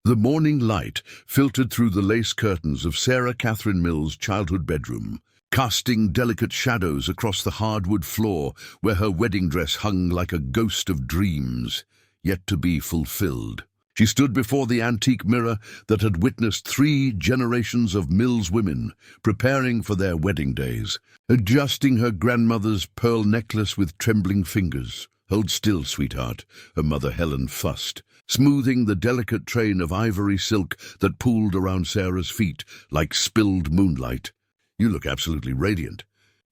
The morning light filtered through the lace curtains of Sarah Catherine Mill's childhood bedroom, casting delicate shadows across the hardwood floor where her wedding dress hung like a ghost of dreams, yet to be fulfilled. She stood before the antique mirror that had witnessed 3 generations of Mill's women preparing for their wedding days, adjusting her grandmother's pearl necklace with trembling fingers. "Hold still, sweetheart," her mother Helen fussed, smoothing the delicate train of ivory silk that pooled around Sarah's feet like spilled moonlight. "You look absolutely radiant.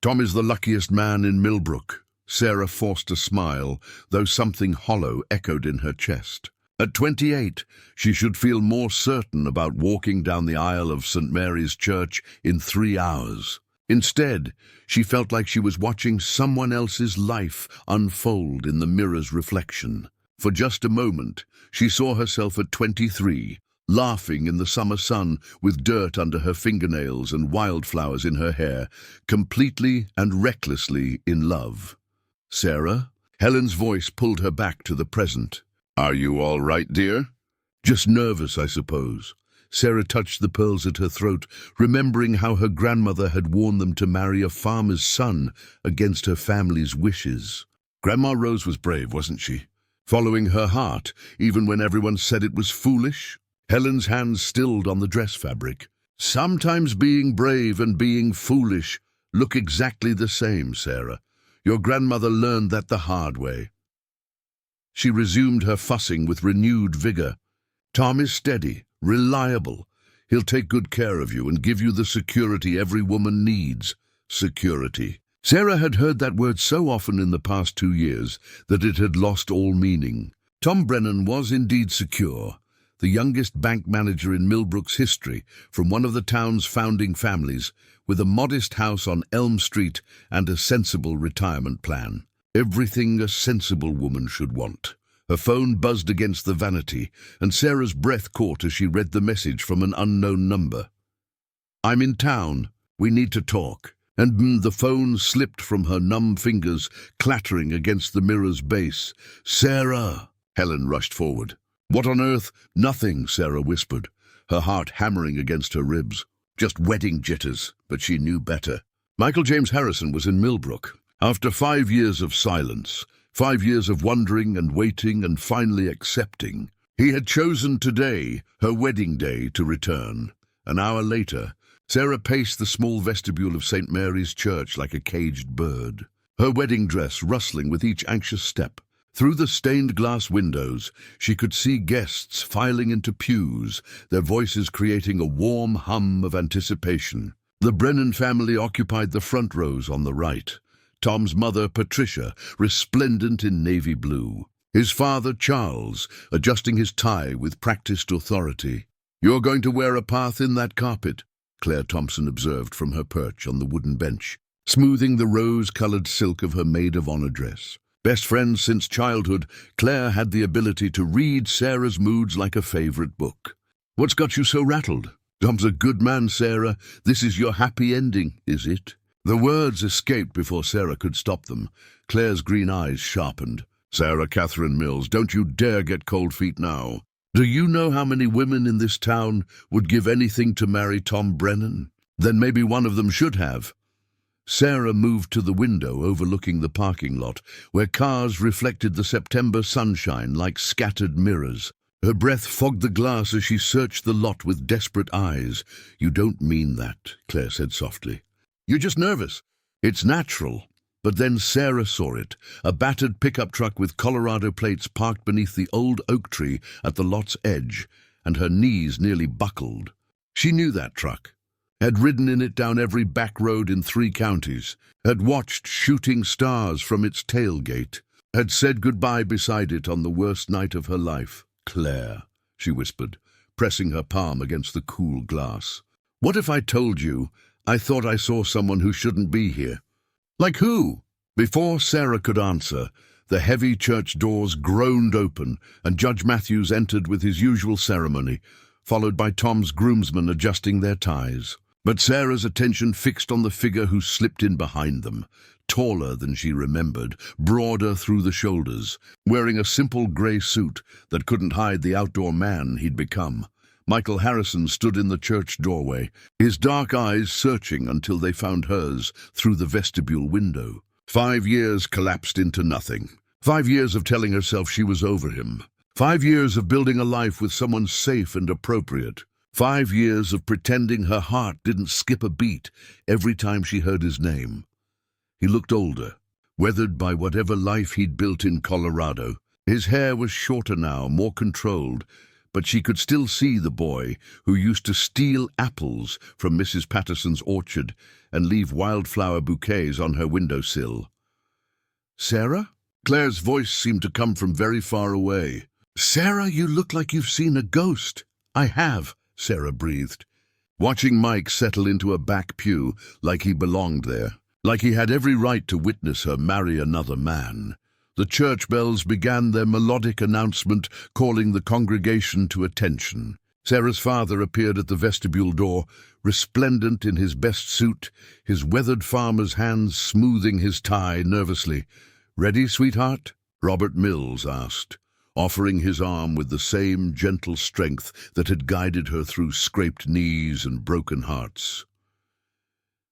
Tom is the luckiest man in Millbrook." Sarah forced a smile, though something hollow echoed in her chest. At 28, she should feel more certain about walking down the aisle of St. Mary's Church in 3 hours. Instead, she felt like she was watching someone else's life unfold in the mirror's reflection. For just a moment, she saw herself at 23, laughing in the summer sun with dirt under her fingernails and wildflowers in her hair, completely and recklessly in love. "Sarah?" Helen's voice pulled her back to the present. "Are you all right, dear?" "Just nervous, I suppose." Sarah touched the pearls at her throat, remembering how her grandmother had warned them to marry a farmer's son against her family's wishes. Grandma Rose was brave, wasn't she? Following her heart, even when everyone said it was foolish. Helen's hands stilled on the dress fabric. "Sometimes being brave and being foolish look exactly the same, Sarah. Your grandmother learned that the hard way." She resumed her fussing with renewed vigor. "Tom is steady, reliable. He'll take good care of you and give you the security every woman needs." Security. Sarah had heard that word so often in the past 2 years that it had lost all meaning. Tom Brennan was indeed secure, the youngest bank manager in Millbrook's history from one of the town's founding families, with a modest house on Elm Street and a sensible retirement plan. Everything a sensible woman should want. Her phone buzzed against the vanity, and Sarah's breath caught as she read the message from an unknown number. "I'm in town. We need to talk." And the phone slipped from her numb fingers, clattering against the mirror's base. "Sarah!" Helen rushed forward. "What on earth?" "Nothing," Sarah whispered, her heart hammering against her ribs. "Just wedding jitters," but she knew better. Michael James Harrison was in Millbrook. After 5 years of silence, 5 years of wondering and waiting and finally accepting, he had chosen today, her wedding day, to return. An hour later, Sarah paced the small vestibule of St. Mary's Church like a caged bird, her wedding dress rustling with each anxious step. Through the stained glass windows, she could see guests filing into pews, their voices creating a warm hum of anticipation. The Brennan family occupied the front rows on the right. Tom's mother, Patricia, resplendent in navy blue. His father, Charles, adjusting his tie with practiced authority. "You're going to wear a path in that carpet," Claire Thompson observed from her perch on the wooden bench, smoothing the rose-colored silk of her maid-of-honor dress. Best friends since childhood, Claire had the ability to read Sarah's moods like a favorite book. "What's got you so rattled?" "Tom's a good man, Sarah. This is your happy ending, is it?" The words escaped before Sarah could stop them. Claire's green eyes sharpened. "Sarah Catherine Mills, don't you dare get cold feet now. Do you know how many women in this town would give anything to marry Tom Brennan? Then maybe one of them should have." Sarah moved to the window overlooking the parking lot, where cars reflected the September sunshine like scattered mirrors. Her breath fogged the glass as she searched the lot with desperate eyes. "You don't mean that," Claire said softly. "You're just nervous." "It's natural." But then Sarah saw it, a battered pickup truck with Colorado plates parked beneath the old oak tree at the lot's edge, and her knees nearly buckled. She knew that truck, had ridden in it down every back road in 3 counties, had watched shooting stars from its tailgate, had said goodbye beside it on the worst night of her life. "Claire," she whispered, pressing her palm against the cool glass. "What if I told you I thought I saw someone who shouldn't be here?" "Like who?" Before Sarah could answer, the heavy church doors groaned open, and Judge Matthews entered with his usual ceremony, followed by Tom's groomsmen adjusting their ties. But Sarah's attention fixed on the figure who slipped in behind them. taller than she remembered, broader through the shoulders, wearing a simple grey suit that couldn't hide the outdoor man he'd become. Michael Harrison stood in the church doorway, his dark eyes searching until they found hers through the vestibule window. 5 years collapsed into nothing. 5 years of telling herself she was over him. 5 years of building a life with someone safe and appropriate. 5 years of pretending her heart didn't skip a beat every time she heard his name. He looked older, weathered by whatever life he'd built in Colorado. His hair was shorter now, more controlled, but she could still see the boy who used to steal apples from Mrs. Patterson's orchard and leave wildflower bouquets on her windowsill. "Sarah?" Claire's voice seemed to come from very far away. "Sarah, you look like you've seen a ghost." "I have," Sarah breathed, watching Mike settle into a back pew like he belonged there, like he had every right to witness her marry another man. The church bells began their melodic announcement, calling the congregation to attention. Sarah's father appeared at the vestibule door, resplendent in his best suit, his weathered farmer's hands smoothing his tie nervously. "Ready, sweetheart?" Robert Mills asked, offering his arm with the same gentle strength that had guided her through scraped knees and broken hearts.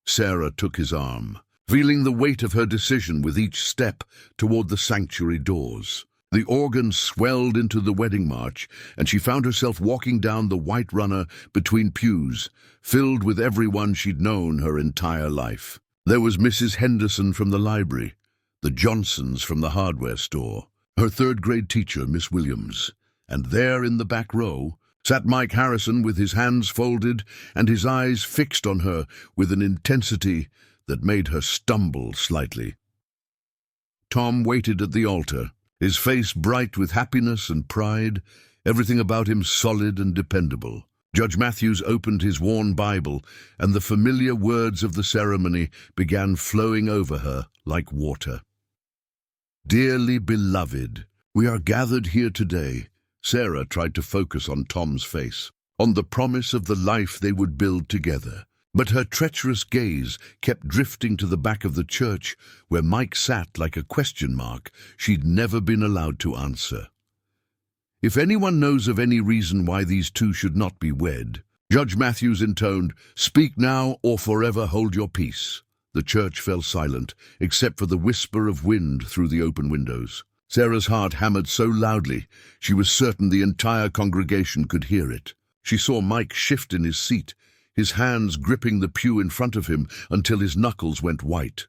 Sarah took his arm, feeling the weight of her decision with each step toward the sanctuary doors. The organ swelled into the wedding march, and she found herself walking down the white runner between pews, filled with everyone she'd known her entire life. There was Mrs. Henderson from the library, the Johnsons from the hardware store, her third-grade teacher, Miss Williams, and there in the back row sat Mike Harrison with his hands folded and his eyes fixed on her with an intensity that made her stumble slightly. Tom waited at the altar, his face bright with happiness and pride, everything about him solid and dependable. Judge Matthews opened his worn Bible, and the familiar words of the ceremony began flowing over her like water. "Dearly beloved, we are gathered here today." Sarah tried to focus on Tom's face, on the promise of the life they would build together. But her treacherous gaze kept drifting to the back of the church, where Mike sat like a question mark she'd never been allowed to answer. "If anyone knows of any reason why these two should not be wed," Judge Matthews intoned, "speak now or forever hold your peace." The church fell silent, except for the whisper of wind through the open windows. Sarah's heart hammered so loudly she was certain the entire congregation could hear it. She saw Mike shift in his seat, his hands gripping the pew in front of him until his knuckles went white.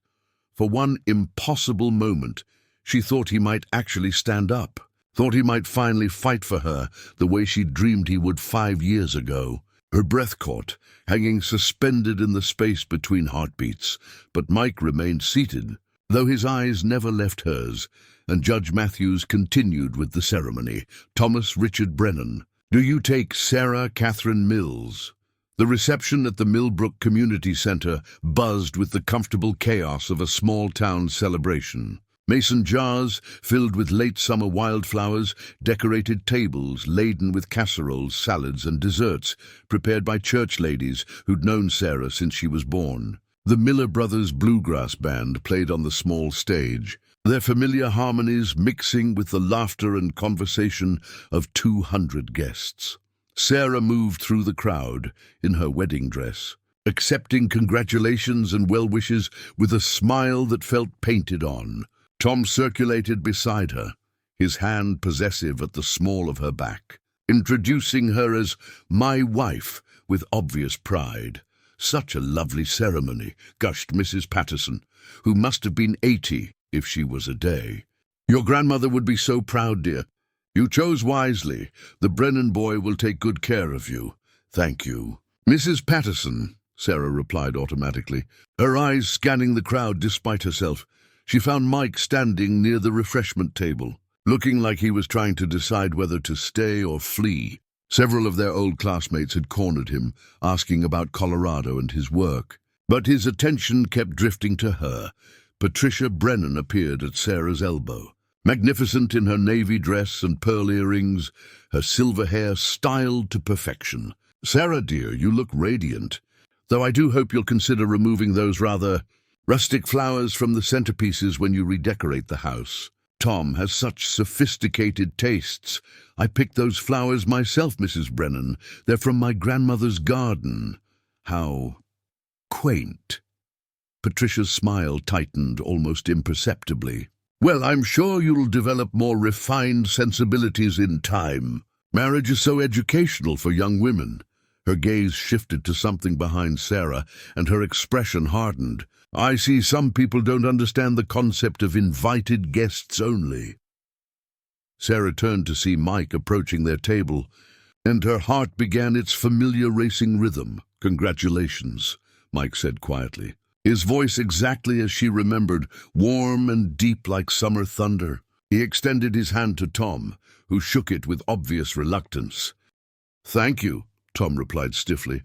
For one impossible moment, she thought he might actually stand up, thought he might finally fight for her the way she dreamed he would 5 years ago. Her breath caught, hanging suspended in the space between heartbeats, but Mike remained seated, though his eyes never left hers, and Judge Matthews continued with the ceremony. "Thomas Richard Brennan, do you take Sarah Catherine Mills?" The reception at the Millbrook Community Center buzzed with the comfortable chaos of a small-town celebration. Mason jars, filled with late summer wildflowers, decorated tables laden with casseroles, salads, and desserts prepared by church ladies who'd known Sarah since she was born. The Miller Brothers Bluegrass Band played on the small stage, their familiar harmonies mixing with the laughter and conversation of 200 guests. Sarah moved through the crowd in her wedding dress, accepting congratulations and well wishes with a smile that felt painted on. Tom circulated beside her, his hand possessive at the small of her back, introducing her as "my wife" with obvious pride. "Such a lovely ceremony," gushed Mrs. Patterson, who must have been 80 if she was a day. "Your grandmother would be so proud, dear. You chose wisely. The Brennan boy will take good care of you." "Thank you." "Mrs. Patterson," Sarah replied automatically, her eyes scanning the crowd despite herself. She found Mike standing near the refreshment table, looking like he was trying to decide whether to stay or flee. Several of their old classmates had cornered him, asking about Colorado and his work. But his attention kept drifting to her. Patricia Brennan appeared at Sarah's elbow, magnificent in her navy dress and pearl earrings, her silver hair styled to perfection. "Sarah, dear, you look radiant, though I do hope you'll consider removing those rather Rustic flowers from the centerpieces when you redecorate the house. Tom has such sophisticated tastes. I picked those flowers myself, Mrs. Brennan. They're from my grandmother's garden. How quaint. Patricia's smile tightened almost imperceptibly. Well, I'm sure you'll develop more refined sensibilities in time. Marriage is so educational for young women. Her gaze shifted to something behind Sarah, and her expression hardened. I see some people don't understand the concept of invited guests only. Sarah turned to see Mike approaching their table, and her heart began its familiar racing rhythm. Congratulations, Mike said quietly, his voice exactly as she remembered, warm and deep like summer thunder. He extended his hand to Tom, who shook it with obvious reluctance. Thank you, Tom replied stiffly,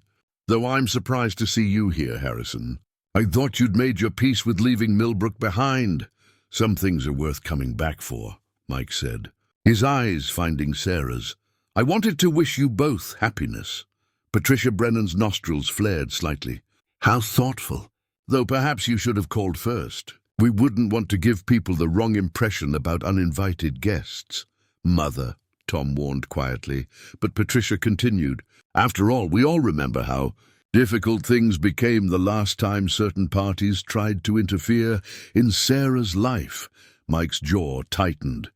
though I'm surprised to see you here, Harrison. I thought you'd made your peace with leaving Millbrook behind. Some things are worth coming back for, Mike said, his eyes finding Sarah's. I wanted to wish you both happiness. Patricia Brennan's nostrils flared slightly. How thoughtful. Though perhaps you should have called first. We wouldn't want to give people the wrong impression about uninvited guests. Mother, Tom warned quietly, but Patricia continued. After all, we all remember how difficult things became the last time certain parties tried to interfere in Sarah's life. Mike's jaw tightened,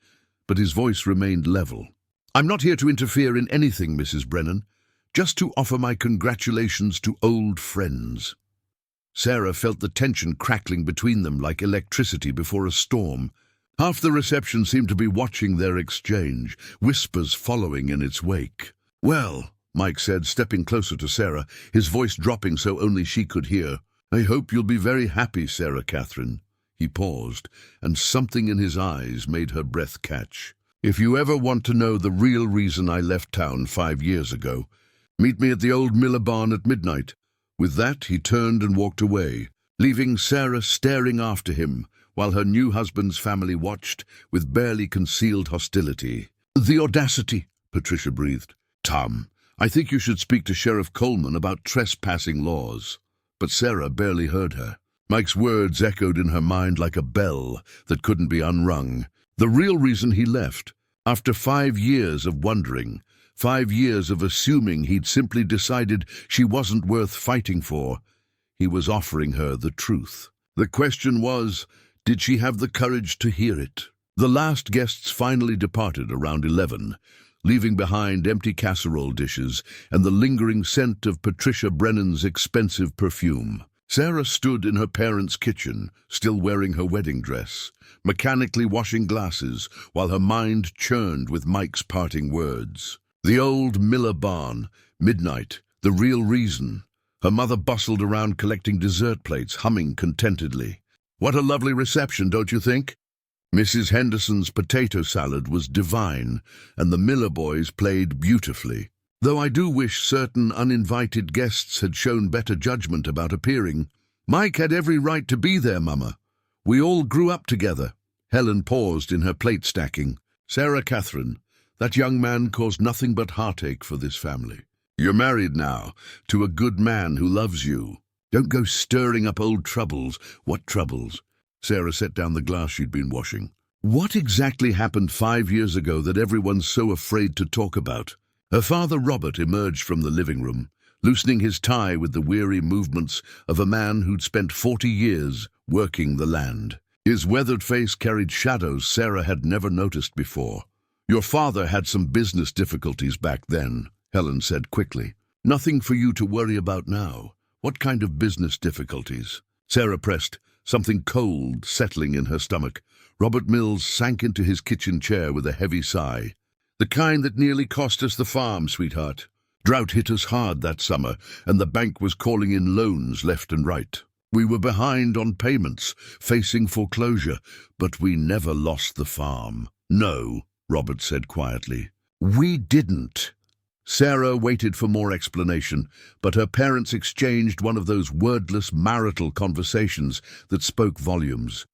but his voice remained level. I'm not here to interfere in anything, Mrs. Brennan, just to offer my congratulations to old friends. Sarah felt the tension crackling between them like electricity before a storm. Half the reception seemed to be watching their exchange, whispers following in its wake. Well, Mike said, stepping closer to Sarah, his voice dropping so only she could hear. I hope you'll be very happy, Sarah Catherine. He paused, and something in his eyes made her breath catch. If you ever want to know the real reason I left town 5 years ago, meet me at the old Miller barn at midnight. With that, he turned and walked away, leaving Sarah staring after him, while her new husband's family watched with barely concealed hostility. The audacity, Patricia breathed. Tom, I think you should speak to Sheriff Coleman about trespassing laws. But Sarah barely heard her. Mike's words echoed in her mind like a bell that couldn't be unrung. The real reason he left, after 5 years of wondering, 5 years of assuming he'd simply decided she wasn't worth fighting for, he was offering her the truth. The question was, did she have the courage to hear it? The last guests finally departed around 11, leaving behind empty casserole dishes and the lingering scent of Patricia Brennan's expensive perfume. Sarah stood in her parents' kitchen, still wearing her wedding dress, mechanically washing glasses while her mind churned with Mike's parting words. The old Miller barn, midnight, the real reason. Her mother bustled around collecting dessert plates, humming contentedly. What a lovely reception, don't you think? Mrs. Henderson's potato salad was divine, and the Miller boys played beautifully. Though I do wish certain uninvited guests had shown better judgment about appearing. Mike had every right to be there, Mama. We all grew up together. Helen paused in her plate stacking. Sarah Catherine, that young man caused nothing but heartache for this family. You're married now, to a good man who loves you. Don't go stirring up old troubles. What troubles? Sarah set down the glass she'd been washing. What exactly happened 5 years ago that everyone's so afraid to talk about? Her father Robert emerged from the living room, loosening his tie with the weary movements of a man who'd spent 40 years working the land. His weathered face carried shadows Sarah had never noticed before. Your father had some business difficulties back then, Helen said quickly. Nothing for you to worry about now. What kind of business difficulties? Sarah pressed, something cold settling in her stomach. Robert Mills sank into his kitchen chair with a heavy sigh. The kind that nearly cost us the farm, sweetheart. Drought hit us hard that summer, and the bank was calling in loans left and right. We were behind on payments, facing foreclosure, but we never lost the farm. No, Robert said quietly. We didn't. Sarah waited for more explanation, but her parents exchanged one of those wordless marital conversations that spoke volumes.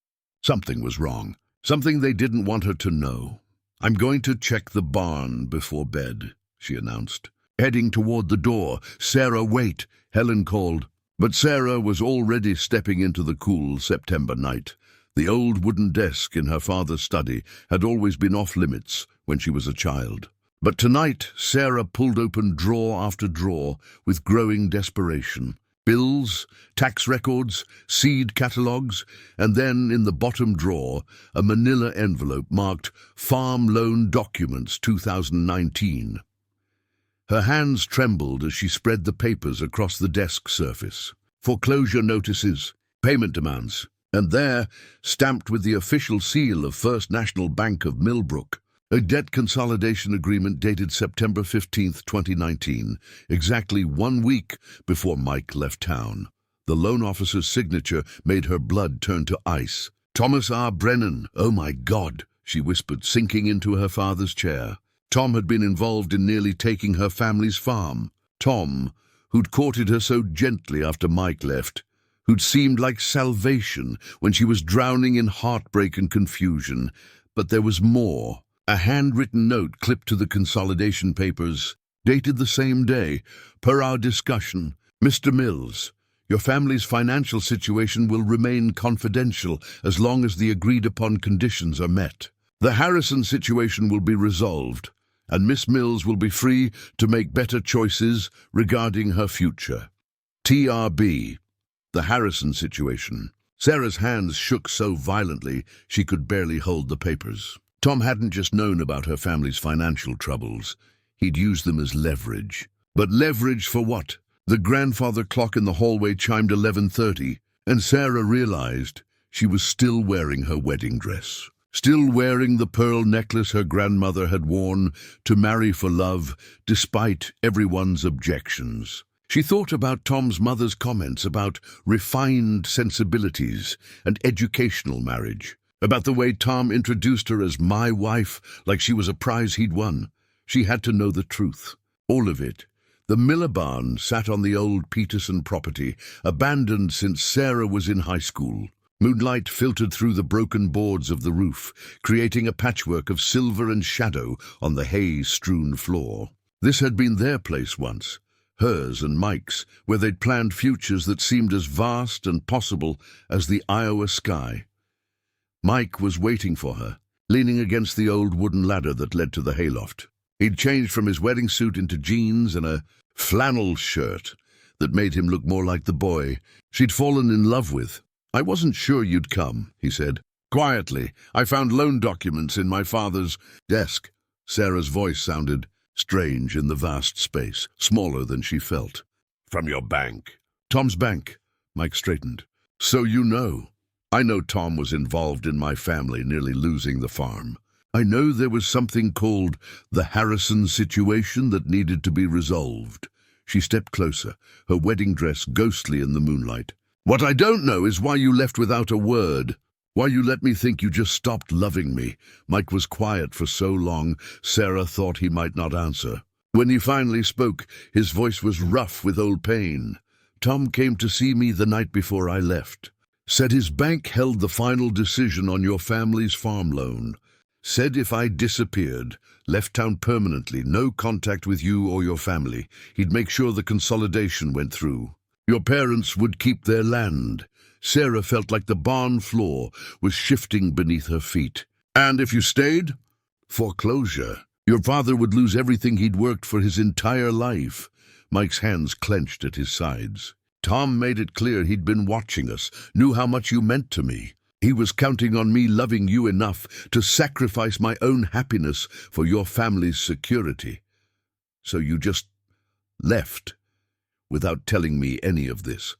Something was wrong. Something they didn't want her to know. I'm going to check the barn before bed, she announced. Heading toward the door. Sarah, wait, Helen called. But Sarah was already stepping into the cool September night. The old wooden desk in her father's study had always been off-limits when she was a child. But tonight, Sarah pulled open drawer after drawer with growing desperation. Bills, tax records, seed catalogues, and then in the bottom drawer, a manila envelope marked Farm Loan Documents 2019. Her hands trembled as she spread the papers across the desk surface. Foreclosure notices, payment demands, and there, stamped with the official seal of First National Bank of Millbrook, a debt consolidation agreement dated September 15, 2019, exactly 1 week before Mike left town. The loan officer's signature made her blood turn to ice. Thomas R. Brennan, oh my God, she whispered, sinking into her father's chair. Tom had been involved in nearly taking her family's farm. Tom, who'd courted her so gently after Mike left, who'd seemed like salvation when she was drowning in heartbreak and confusion. But there was more. A handwritten note clipped to the consolidation papers, dated the same day, per our discussion. Mr. Mills, your family's financial situation will remain confidential as long as the agreed-upon conditions are met. The Harrison situation will be resolved, and Miss Mills will be free to make better choices regarding her future. TRB. The Harrison situation. Sarah's hands shook so violently she could barely hold the papers. Tom hadn't just known about her family's financial troubles. He'd used them as leverage. But leverage for what? The grandfather clock in the hallway chimed 11:30, and Sarah realized she was still wearing her wedding dress. Still wearing the pearl necklace her grandmother had worn to marry for love, despite everyone's objections. She thought about Tom's mother's comments about refined sensibilities and educational marriage, about the way Tom introduced her as my wife like she was a prize he'd won. She had to know the truth. All of it. The Miller barn sat on the old Peterson property, abandoned since Sarah was in high school. Moonlight filtered through the broken boards of the roof, creating a patchwork of silver and shadow on the hay-strewn floor. This had been their place once, hers and Mike's, where they'd planned futures that seemed as vast and possible as the Iowa sky. Mike was waiting for her, leaning against the old wooden ladder that led to the hayloft. He'd changed from his wedding suit into jeans and a flannel shirt that made him look more like the boy she'd fallen in love with. "I wasn't sure you'd come," he said. "Quietly, I found loan documents in my father's desk." Sarah's voice sounded strange in the vast space, smaller than she felt. "From your bank." "Tom's bank." Mike straightened. "So you know." "I know Tom was involved in my family nearly losing the farm. I know there was something called the Harrison situation that needed to be resolved." She stepped closer, her wedding dress ghostly in the moonlight. "What I don't know is why you left without a word. Why you let me think you just stopped loving me." Mike was quiet for so long, Sarah thought he might not answer. When he finally spoke, his voice was rough with old pain. "Tom came to see me the night before I left. Said his bank held the final decision on your family's farm loan. Said if I disappeared, left town permanently, no contact with you or your family, he'd make sure the consolidation went through. Your parents would keep their land." Sarah felt like the barn floor was shifting beneath her feet. "And if you stayed?" "Foreclosure. Your father would lose everything he'd worked for his entire life." Mike's hands clenched at his sides. "Tom made it clear he'd been watching us, knew how much you meant to me. He was counting on me loving you enough to sacrifice my own happiness for your family's security. So you just left without telling me any of this.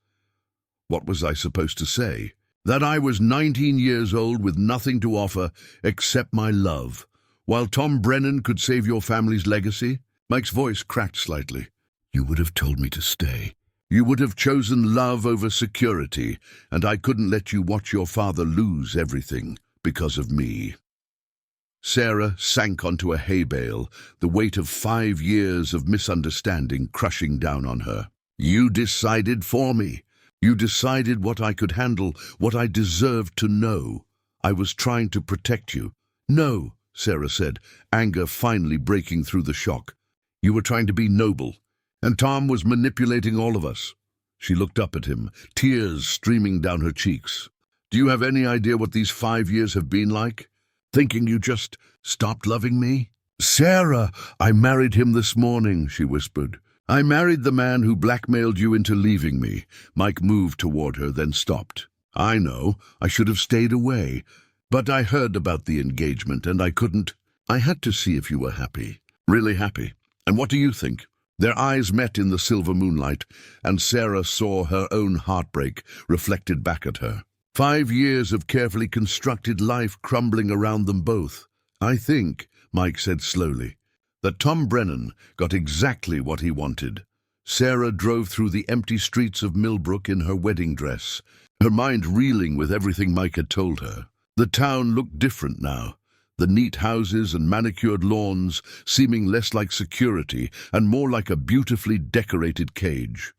What was I supposed to say? That I was 19 years old with nothing to offer except my love, while Tom Brennan could save your family's legacy?" Mike's voice cracked slightly. "You would have told me to stay. You would have chosen love over security, and I couldn't let you watch your father lose everything because of me." Sarah sank onto a hay bale, the weight of 5 years of misunderstanding crushing down on her. "You decided for me. You decided what I could handle, what I deserved to know. I was trying to protect you." "No," Sarah said, anger finally breaking through the shock. "You were trying to be noble, and Tom was manipulating all of us." She looked up at him, tears streaming down her cheeks. Do you have any idea what these 5 years have been like? Thinking you just stopped loving me? Sarah, I married him this morning, she whispered. I married the man who blackmailed you into leaving me. Mike moved toward her, then stopped. I know, I should have stayed away. But I heard about the engagement and I couldn't. I had to see if you were happy. Really happy. And what do you think? Their eyes met in the silver moonlight, and Sarah saw her own heartbreak reflected back at her. 5 years of carefully constructed life crumbling around them both. I think, Mike said slowly, that Tom Brennan got exactly what he wanted. Sarah drove through the empty streets of Millbrook in her wedding dress, her mind reeling with everything Mike had told her. The town looked different now. The neat houses and manicured lawns seeming less like security and more like a beautifully decorated cage.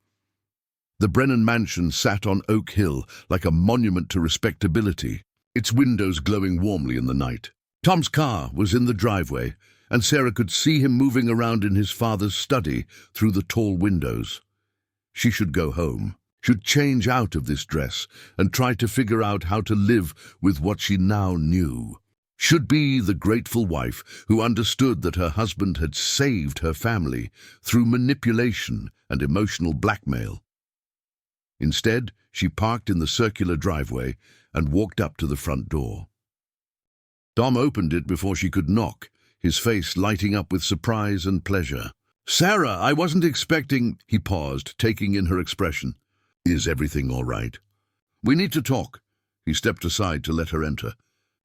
The Brennan mansion sat on Oak Hill like a monument to respectability, its windows glowing warmly in the night. Tom's car was in the driveway, and Sarah could see him moving around in his father's study through the tall windows. She should go home, should change out of this dress and try to figure out how to live with what she now knew. Should be the grateful wife who understood that her husband had saved her family through manipulation and emotional blackmail. Instead, she parked in the circular driveway and walked up to the front door. Tom opened it before she could knock, his face lighting up with surprise and pleasure. Sarah, I wasn't expecting— He paused, taking in her expression. Is everything all right? We need to talk. He stepped aside to let her enter,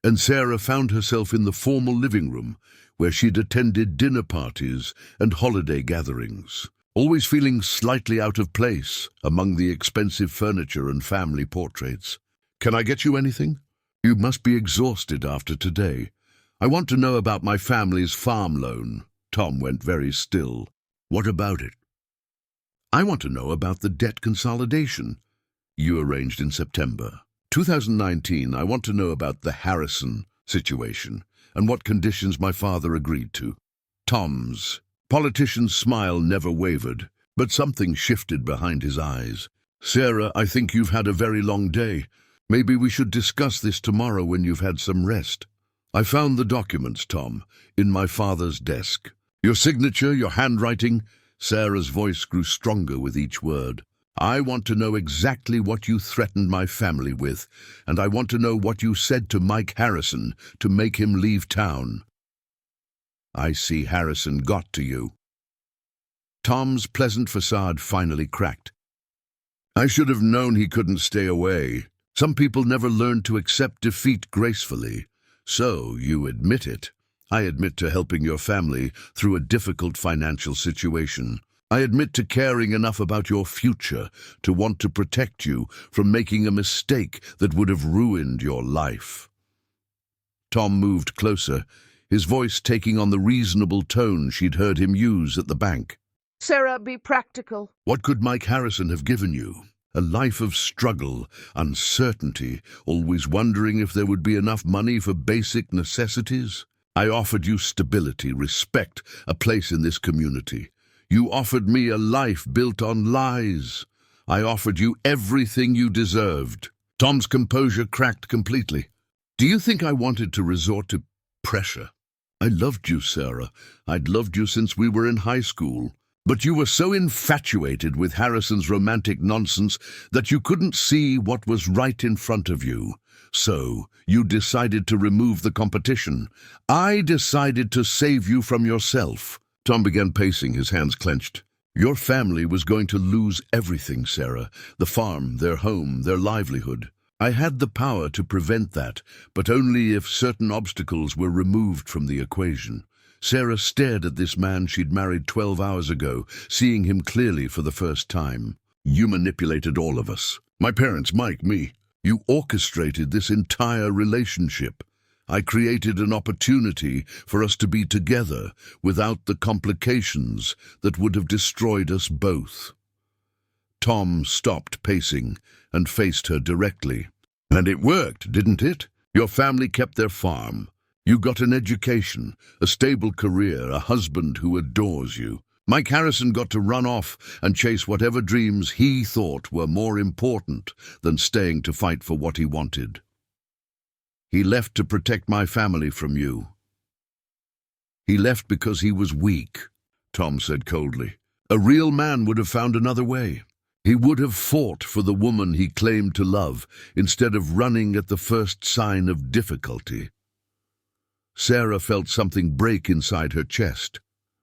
and Sarah found herself in the formal living room where she'd attended dinner parties and holiday gatherings, always feeling slightly out of place among the expensive furniture and family portraits. Can I get you anything? You must be exhausted after today. I want to know about my family's farm loan. Tom went very still. What about it? I want to know about the debt consolidation you arranged in September 2019. I want to know about the Harrison situation and what conditions my father agreed to. Tom's politician's smile never wavered, but something shifted behind his eyes. Sarah, I think you've had a very long day. Maybe we should discuss this tomorrow when you've had some rest. I found the documents, Tom, in my father's desk. Your signature, your handwriting. Sarah's voice grew stronger with each word. I want to know exactly what you threatened my family with, and I want to know what you said to Mike Harrison to make him leave town. I see Harrison got to you. Tom's pleasant facade finally cracked. I should have known he couldn't stay away. Some people never learn to accept defeat gracefully. So you admit it. I admit to helping your family through a difficult financial situation. I admit to caring enough about your future to want to protect you from making a mistake that would have ruined your life. Tom moved closer, his voice taking on the reasonable tone she'd heard him use at the bank. Sarah, be practical. What could Mike Harrison have given you? A life of struggle, uncertainty, always wondering if there would be enough money for basic necessities? I offered you stability, respect, a place in this community. You offered me a life built on lies. I offered you everything you deserved. Tom's composure cracked completely. Do you think I wanted to resort to pressure? I loved you, Sarah. I'd loved you since we were in high school. But you were so infatuated with Harrison's romantic nonsense that you couldn't see what was right in front of you. So you decided to remove the competition. I decided to save you from yourself. Tom began pacing, his hands clenched. Your family was going to lose everything, Sarah. The farm, their home, their livelihood. I had the power to prevent that, but only if certain obstacles were removed from the equation. Sarah stared at this man she'd married 12 hours ago, seeing him clearly for the first time. You manipulated all of us. My parents, Mike, me. You orchestrated this entire relationship. I created an opportunity for us to be together without the complications that would have destroyed us both. Tom stopped pacing and faced her directly. And it worked, didn't it? Your family kept their farm. You got an education, a stable career, a husband who adores you. Mike Harrison got to run off and chase whatever dreams he thought were more important than staying to fight for what he wanted. He left to protect my family from you. He left because he was weak, Tom said coldly. A real man would have found another way. He would have fought for the woman he claimed to love instead of running at the first sign of difficulty. Sarah felt something break inside her chest,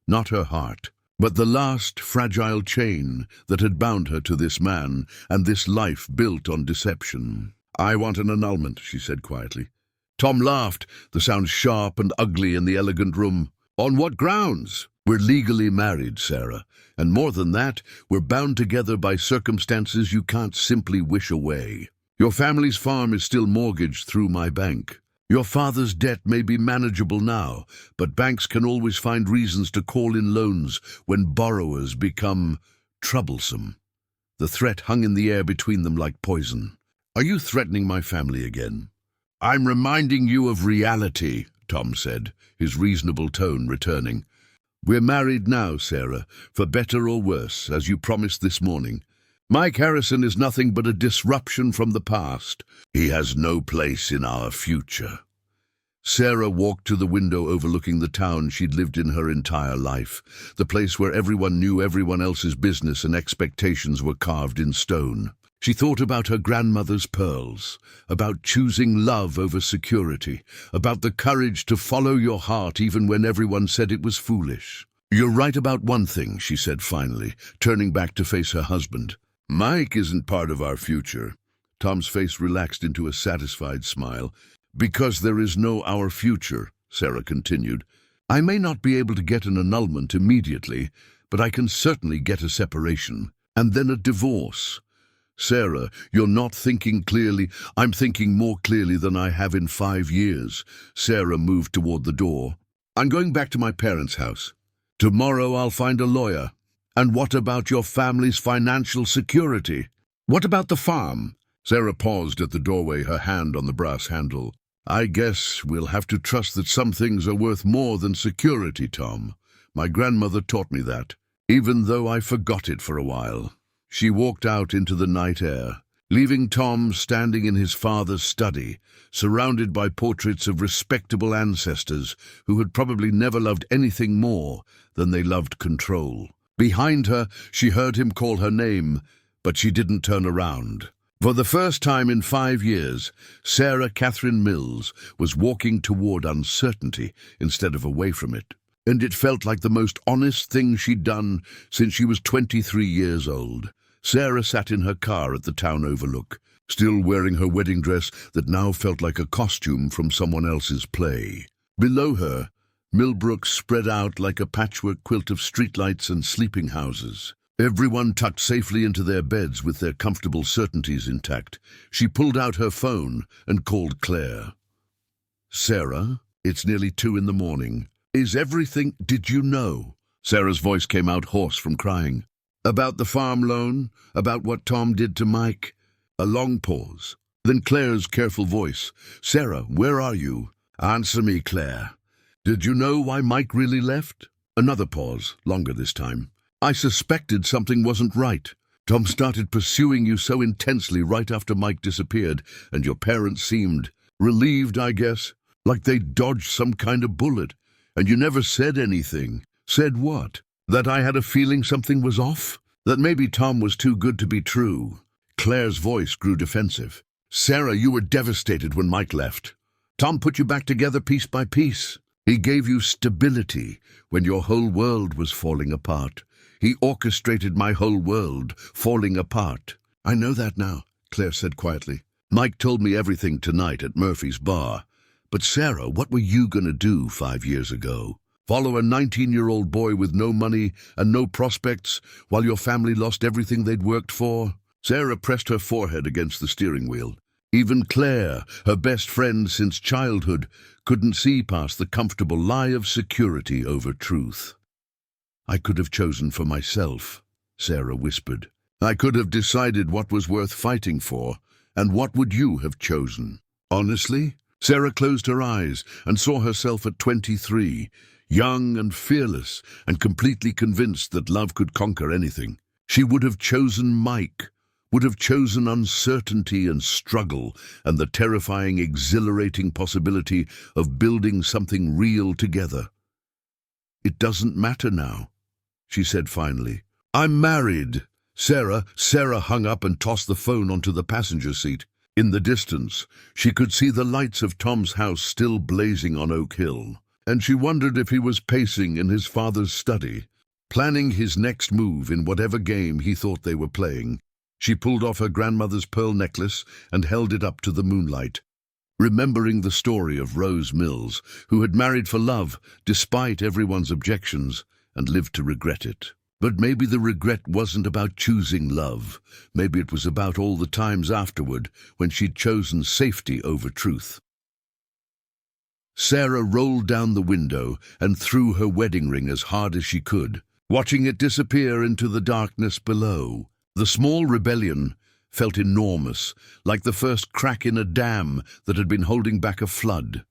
not her heart, but the last fragile chain that had bound her to this man and this life built on deception. I want an annulment, she said quietly. Tom laughed, the sound sharp and ugly in the elegant room. On what grounds? We're legally married, Sarah, and more than that, we're bound together by circumstances you can't simply wish away. Your family's farm is still mortgaged through my bank. Your father's debt may be manageable now, but banks can always find reasons to call in loans when borrowers become troublesome. The threat hung in the air between them like poison. Are you threatening my family again? I'm reminding you of reality, Tom said, his reasonable tone returning. We're married now, Sarah, for better or worse, as you promised this morning. Mike Harrison is nothing but a disruption from the past. He has no place in our future. Sarah walked to the window overlooking the town she'd lived in her entire life, the place where everyone knew everyone else's business and expectations were carved in stone. She thought about her grandmother's pearls, about choosing love over security, about the courage to follow your heart even when everyone said it was foolish. You're right about one thing, she said finally, turning back to face her husband. Mike isn't part of our future. Tom's face relaxed into a satisfied smile. Because there is no our future, Sarah continued. I may not be able to get an annulment immediately, but I can certainly get a separation, and then a divorce. Sarah, you're not thinking clearly. I'm thinking more clearly than I have in 5 years. Sarah moved toward the door. I'm going back to my parents' house. Tomorrow I'll find a lawyer. And what about your family's financial security? What about the farm? Sarah paused at the doorway, her hand on the brass handle. I guess we'll have to trust that some things are worth more than security, Tom. My grandmother taught me that, even though I forgot it for a while. She walked out into the night air, leaving Tom standing in his father's study, surrounded by portraits of respectable ancestors who had probably never loved anything more than they loved control. Behind her, she heard him call her name, but she didn't turn around. For the first time in 5 years, Sarah Catherine Mills was walking toward uncertainty instead of away from it, and it felt like the most honest thing she'd done since she was 23 years old. Sarah sat in her car at the town overlook, still wearing her wedding dress that now felt like a costume from someone else's play. Below her, Millbrook spread out like a patchwork quilt of streetlights and sleeping houses. Everyone tucked safely into their beds with their comfortable certainties intact. She pulled out her phone and called Claire. Sarah, it's nearly 2 in the morning. Is everything... Did you know? Sarah's voice came out hoarse from crying. About the farm loan? About what Tom did to Mike? A long pause. Then Claire's careful voice. Sarah, where are you? Answer me, Claire. Did you know why Mike really left? Another pause, longer this time. I suspected something wasn't right. Tom started pursuing you so intensely right after Mike disappeared, and your parents seemed relieved, I guess, like they'd dodged some kind of bullet. And you never said anything. Said what? That I had a feeling something was off? That maybe Tom was too good to be true? Claire's voice grew defensive. Sarah, you were devastated when Mike left. Tom put you back together piece by piece. He gave you stability when your whole world was falling apart. He orchestrated my whole world falling apart. I know that now, Claire said quietly. Mike told me everything tonight at Murphy's bar. But Sarah, what were you going to do 5 years ago? Follow a 19-year-old boy with no money and no prospects while your family lost everything they'd worked for? Sarah pressed her forehead against the steering wheel. Even Claire, her best friend since childhood, couldn't see past the comfortable lie of security over truth. I could have chosen for myself, Sarah whispered. I could have decided what was worth fighting for, and what would you have chosen? Honestly? Sarah closed her eyes and saw herself at 23, young and fearless, and completely convinced that love could conquer anything. She would have chosen Mike, would have chosen uncertainty and struggle, and the terrifying, exhilarating possibility of building something real together. "It doesn't matter now," she said finally. "I'm married." Sarah hung up and tossed the phone onto the passenger seat. In the distance, she could see the lights of Tom's house still blazing on Oak Hill, and she wondered if he was pacing in his father's study, planning his next move in whatever game he thought they were playing. She pulled off her grandmother's pearl necklace and held it up to the moonlight, remembering the story of Rose Mills, who had married for love despite everyone's objections and lived to regret it. But maybe the regret wasn't about choosing love. Maybe it was about all the times afterward when she'd chosen safety over truth. Sarah rolled down the window and threw her wedding ring as hard as she could, watching it disappear into the darkness below. The small rebellion felt enormous, like the first crack in a dam that had been holding back a flood.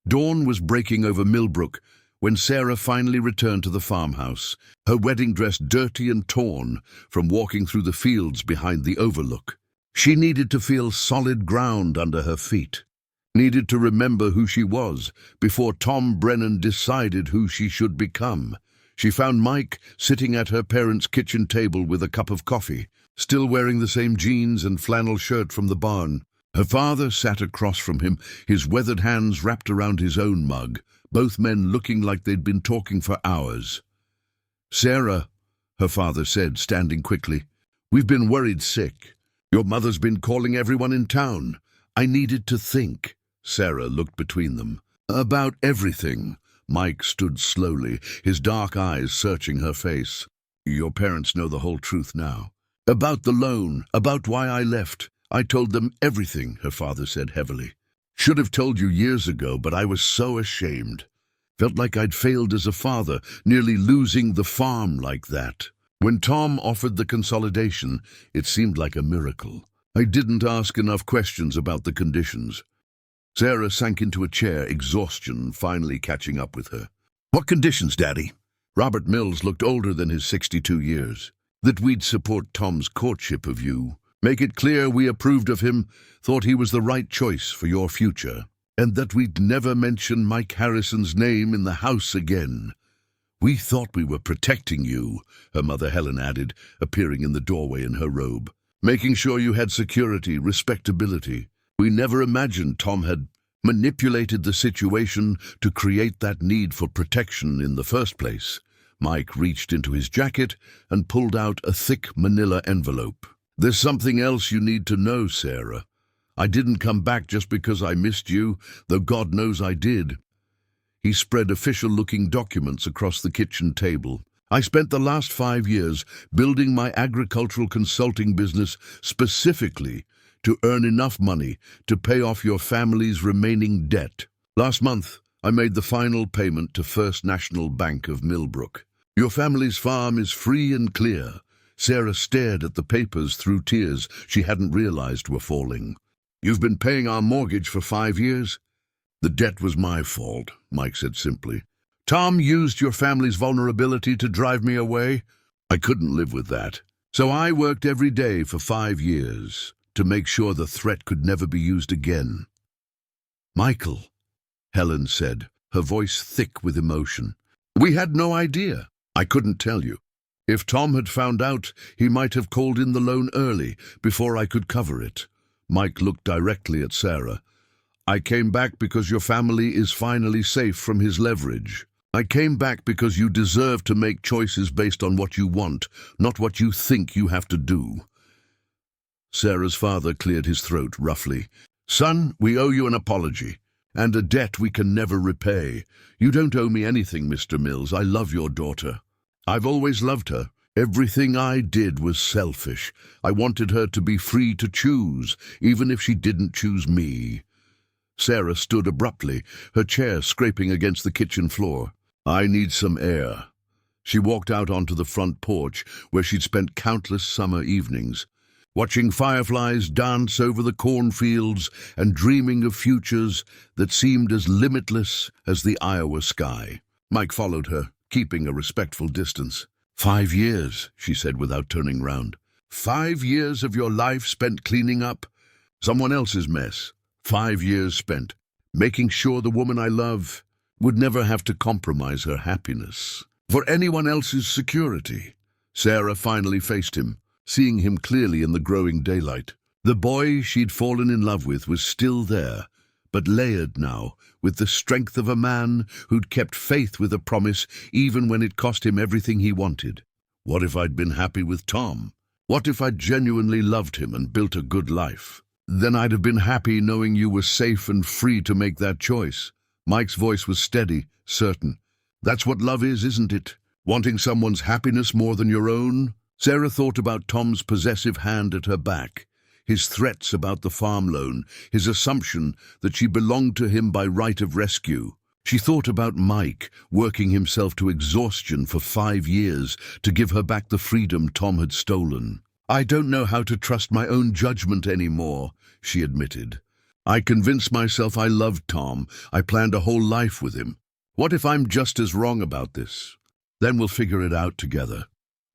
Dawn was breaking over Millbrook when Sarah finally returned to the farmhouse, her wedding dress dirty and torn from walking through the fields behind the overlook. She needed to feel solid ground under her feet, needed to remember who she was before Tom Brennan decided who she should become. She found Mike sitting at her parents' kitchen table with a cup of coffee, still wearing the same jeans and flannel shirt from the barn. Her father sat across from him, his weathered hands wrapped around his own mug, both men looking like they'd been talking for hours. "Sarah," her father said, standing quickly, "we've been worried sick. Your mother's been calling everyone in town." "I needed to think." Sarah looked between them. "About everything." Mike stood slowly, his dark eyes searching her face. "Your parents know the whole truth now. About the loan, about why I left. I told them everything," her father said heavily. "Should have told you years ago, but I was so ashamed. Felt like I'd failed as a father, nearly losing the farm like that. When Tom offered the consolidation, it seemed like a miracle. I didn't ask enough questions about the conditions." Sarah sank into a chair, exhaustion finally catching up with her. "What conditions, Daddy?" Robert Mills looked older than his 62 years. "That we'd support Tom's courtship of you, make it clear we approved of him, thought he was the right choice for your future, and that we'd never mention Mike Harrison's name in the house again. We thought we were protecting you," her mother Helen added, appearing in the doorway in her robe. "Making sure you had security, respectability. We never imagined Tom had manipulated the situation to create that need for protection in the first place." Mike reached into his jacket and pulled out a thick manila envelope. "There's something else you need to know, Sarah. I didn't come back just because I missed you, though God knows I did." He spread official-looking documents across the kitchen table. "I spent the last 5 years building my agricultural consulting business specifically to earn enough money to pay off your family's remaining debt. Last month, I made the final payment to First National Bank of Millbrook. Your family's farm is free and clear." Sarah stared at the papers through tears she hadn't realized were falling. "You've been paying our mortgage for 5 years?" "The debt was my fault," Mike said simply. "Tom used your family's vulnerability to drive me away. I couldn't live with that. So I worked every day for 5 years to make sure the threat could never be used again." "Michael," Helen said, her voice thick with emotion. "We had no idea. I couldn't tell you. If Tom had found out, he might have called in the loan early, before I could cover it." Mike looked directly at Sarah. "I came back because your family is finally safe from his leverage. I came back because you deserve to make choices based on what you want, not what you think you have to do." Sarah's father cleared his throat roughly. "Son, we owe you an apology, and a debt we can never repay. You don't owe me anything, Mr. Mills. I love your daughter. I've always loved her. Everything I did was selfish. I wanted her to be free to choose, even if she didn't choose me." Sarah stood abruptly, her chair scraping against the kitchen floor. "I need some air." She walked out onto the front porch, where she'd spent countless summer evenings. watching fireflies dance over the cornfields and dreaming of futures that seemed as limitless as the Iowa sky. Mike followed her, keeping a respectful distance. 5 years, she said without turning round. 5 years of your life spent cleaning up someone else's mess. 5 years spent making sure the woman I love would never have to compromise her happiness for anyone else's security. Sarah finally faced him, seeing him clearly in the growing daylight. The boy she'd fallen in love with was still there, but layered now with the strength of a man who'd kept faith with a promise even when it cost him everything he wanted. What if I'd been happy with Tom? What if I'd genuinely loved him and built a good life? Then I'd have been happy knowing you were safe and free to make that choice. Mike's voice was steady, certain. That's what love is, isn't it? Wanting someone's happiness more than your own? Sarah thought about Tom's possessive hand at her back, his threats about the farm loan, his assumption that she belonged to him by right of rescue. She thought about Mike, working himself to exhaustion for 5 years to give her back the freedom Tom had stolen. I don't know how to trust my own judgment anymore, she admitted. I convinced myself I loved Tom. I planned a whole life with him. What if I'm just as wrong about this? Then we'll figure it out together.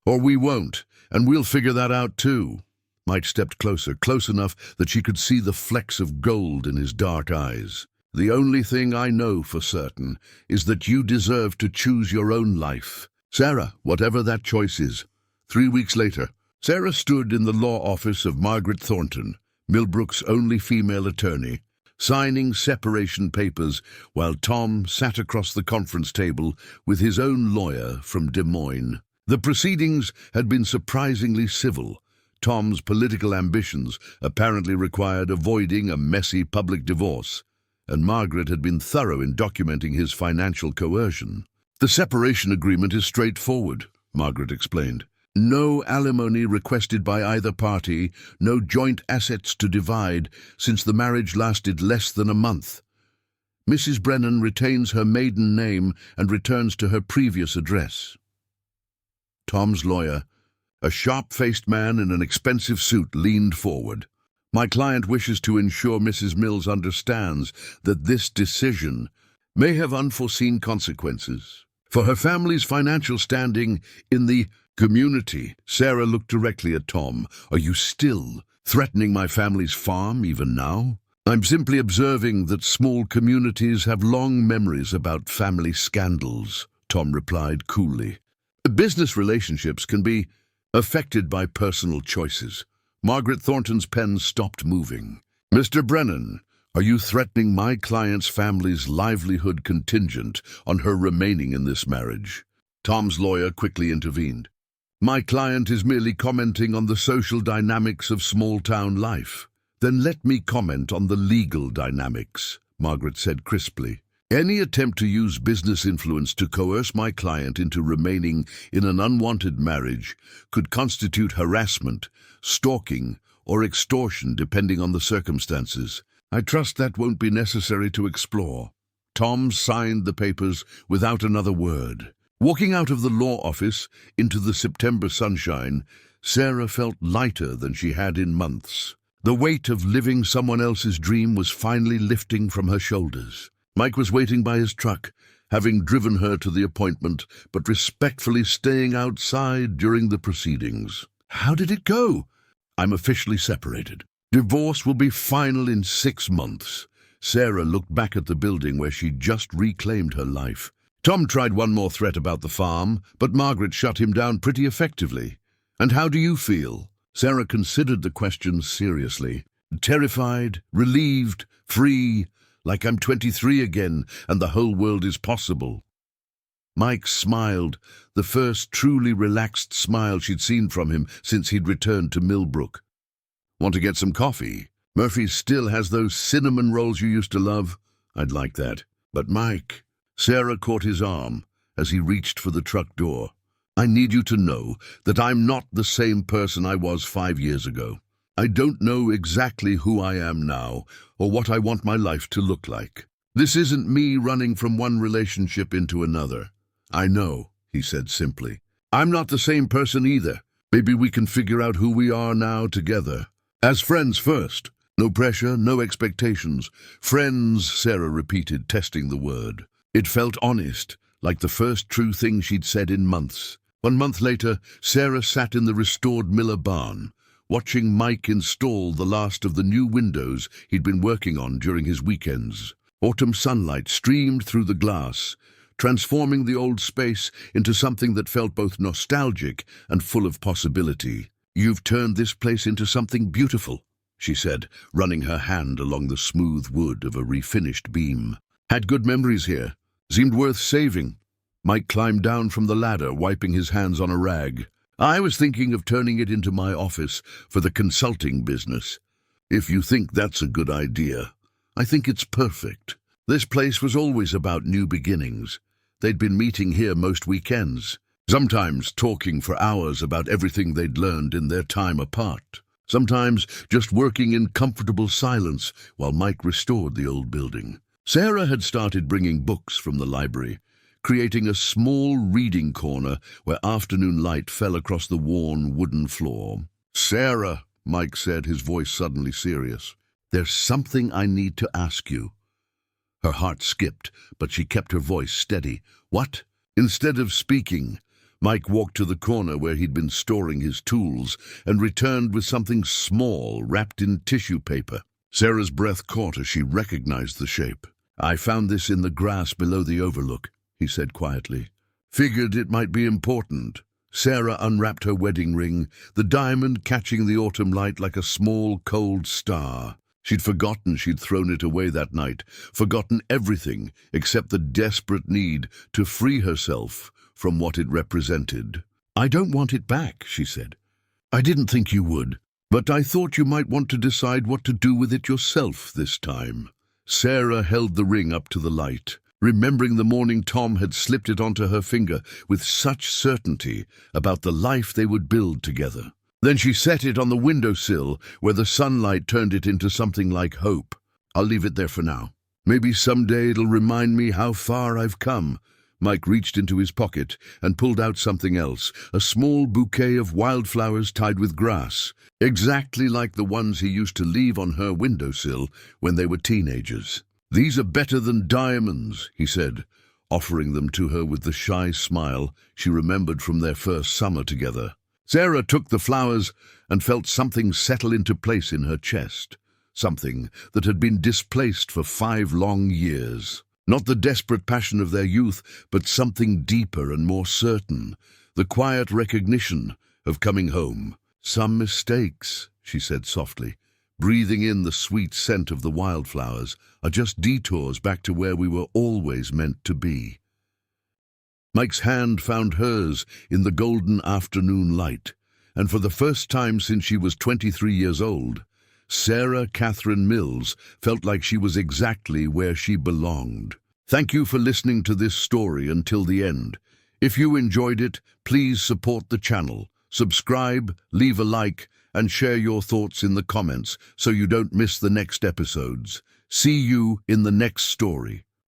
Or we won't, and we'll figure that out too. Mike stepped closer, close enough that she could see the flecks of gold in his dark eyes. The only thing I know for certain is that you deserve to choose your own life. Sarah, whatever that choice is. 3 weeks later, Sarah stood in the law office of Margaret Thornton, Millbrook's only female attorney, signing separation papers while Tom sat across the conference table with his own lawyer from Des Moines. The proceedings had been surprisingly civil. Tom's political ambitions apparently required avoiding a messy public divorce, and Margaret had been thorough in documenting his financial coercion. The separation agreement is straightforward, Margaret explained. No alimony requested by either party, no joint assets to divide, since the marriage lasted less than a month. Mrs. Brennan retains her maiden name and returns to her previous address. Tom's lawyer, a sharp-faced man in an expensive suit, leaned forward. My client wishes to ensure Mrs. Mills understands that this decision may have unforeseen consequences for her family's financial standing in the community. Sarah looked directly at Tom. Are you still threatening my family's farm even now? I'm simply observing that small communities have long memories about family scandals, Tom replied coolly. Business relationships can be affected by personal choices. Margaret Thornton's pen stopped moving. Mr. Brennan, are you threatening my client's family's livelihood contingent on her remaining in this marriage? Tom's lawyer quickly intervened. My client is merely commenting on the social dynamics of small-town life. Then let me comment on the legal dynamics, Margaret said crisply. Any attempt to use business influence to coerce my client into remaining in an unwanted marriage could constitute harassment, stalking, or extortion depending on the circumstances. I trust that won't be necessary to explore. Tom signed the papers without another word. Walking out of the law office into the September sunshine, Sarah felt lighter than she had in months. The weight of living someone else's dream was finally lifting from her shoulders. Mike was waiting by his truck, having driven her to the appointment, but respectfully staying outside during the proceedings. How did it go? I'm officially separated. Divorce will be final in 6 months. Sarah looked back at the building where she'd just reclaimed her life. Tom tried one more threat about the farm, but Margaret shut him down pretty effectively. And how do you feel? Sarah considered the question seriously. Terrified, relieved, free, like I'm 23 again and the whole world is possible. Mike smiled, the first truly relaxed smile she'd seen from him since he'd returned to Millbrook. Want to get some coffee? Murphy's still has those cinnamon rolls you used to love. I'd like that. But Mike... Sarah caught his arm as he reached for the truck door. I need you to know that I'm not the same person I was 5 years ago. I don't know exactly who I am now or what I want my life to look like. This isn't me running from one relationship into another. I know, he said simply. I'm not the same person either. Maybe we can figure out who we are now together. As friends first. No pressure, no expectations. Friends, Sarah repeated, testing the word. It felt honest, like the first true thing she'd said in months. 1 month later, Sarah sat in the restored Miller barn, watching Mike install the last of the new windows he'd been working on during his weekends. Autumn sunlight streamed through the glass, transforming the old space into something that felt both nostalgic and full of possibility. "You've turned this place into something beautiful," she said, running her hand along the smooth wood of a refinished beam. "Had good memories here. Seemed worth saving." Mike climbed down from the ladder, wiping his hands on a rag. "I was thinking of turning it into my office for the consulting business. If you think that's a good idea, I think it's perfect. This place was always about new beginnings. They'd been meeting here most weekends, sometimes talking for hours about everything they'd learned in their time apart. Sometimes just working in comfortable silence while Mike restored the old building. Sarah had started bringing books from the library, creating a small reading corner where afternoon light fell across the worn wooden floor. "Sarah," Mike said, his voice suddenly serious, "there's something I need to ask you." Her heart skipped, but she kept her voice steady. "What?" Instead of speaking, Mike walked to the corner where he'd been storing his tools and returned with something small wrapped in tissue paper. Sarah's breath caught as she recognized the shape. "I found this in the grass below the overlook," he said quietly. "Figured it might be important." Sarah unwrapped her wedding ring, the diamond catching the autumn light like a small, cold star. She'd forgotten she'd thrown it away that night, forgotten everything except the desperate need to free herself from what it represented. "I don't want it back," she said. "I didn't think you would, but I thought you might want to decide what to do with it yourself this time." Sarah held the ring up to the light, remembering the morning Tom had slipped it onto her finger with such certainty about the life they would build together. Then she set it on the windowsill where the sunlight turned it into something like hope. "I'll leave it there for now. Maybe someday it'll remind me how far I've come." Mike reached into his pocket and pulled out something else, a small bouquet of wildflowers tied with grass, exactly like the ones he used to leave on her windowsill when they were teenagers. "These are better than diamonds," he said, offering them to her with the shy smile she remembered from their first summer together. Sarah took the flowers and felt something settle into place in her chest, something that had been displaced for 5 long years. Not the desperate passion of their youth, but something deeper and more certain, the quiet recognition of coming home. "Some mistakes," she said softly, breathing in the sweet scent of the wildflowers, "are just detours back to where we were always meant to be." Mike's hand found hers in the golden afternoon light, and for the first time since she was 23 years old, Sarah Catherine Mills felt like she was exactly where she belonged. Thank you for listening to this story until the end. If you enjoyed it, please support the channel, subscribe, leave a like, and share your thoughts in the comments so you don't miss the next episodes. See you in the next story.